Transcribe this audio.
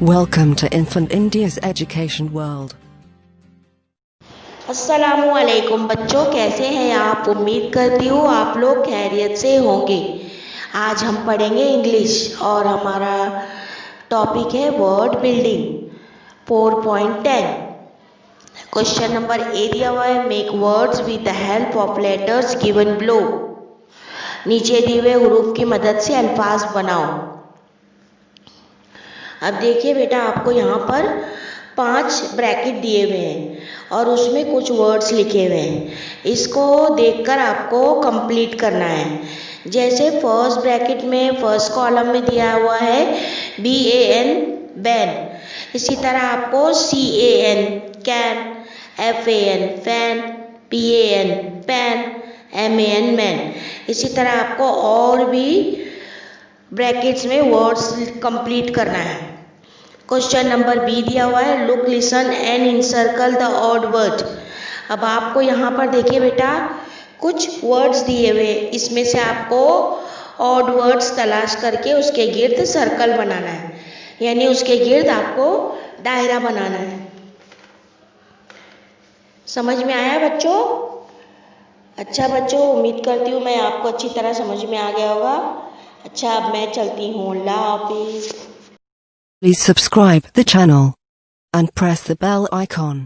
Welcome to Infant India's Education World. अस्सलामुअलैकुम बच्चों, कैसे हैं आप? उम्मीद करती हूँ आप लोग खैरियत से होंगे। आज हम पढ़ेंगे इंग्लिश और हमारा टॉपिक है word building 4.10। Question number A दिया हुआ है, make words with the help of letters given below. नीचे दिए हुए हुरूफ की मदद से अल्फाज बनाओ। अब देखिए बेटा, आपको यहाँ पर 5 ब्रैकेट दिए हुए हैं और उसमें कुछ वर्ड्स लिखे हुए हैं। इसको देखकर आपको कंप्लीट करना है। जैसे फर्स्ट ब्रैकेट में फर्स्ट कॉलम में दिया हुआ है BAN बैन, इसी तरह आपको CAN can, FAN fan, PAN pan, MAN man, इसी तरह आपको और भी ब्रैकेट्स में वर्ड्स कंप्लीट करना है। क्वेश्चन नंबर बी दिया हुआ है, look listen and encircle the odd word. अब आपको यहाँ पर देखिए बेटा, कुछ वर्ड्स दिए हुए, इसमें से आपको ऑड वर्ड्स तलाश करके उसके गिर्द सर्कल बनाना है, यानी उसके गिर्द आपको दायरा बनाना है। समझ में आया बच्चों? अच्छा बच्चों, उम्मीद करती हूँ मैं आपको अच्छी तरह समझ में आ गया होगा। अच्छा, अब मैं चलती हूँ। अल्लाह हाफिज़। Please subscribe the channel and press the bell icon.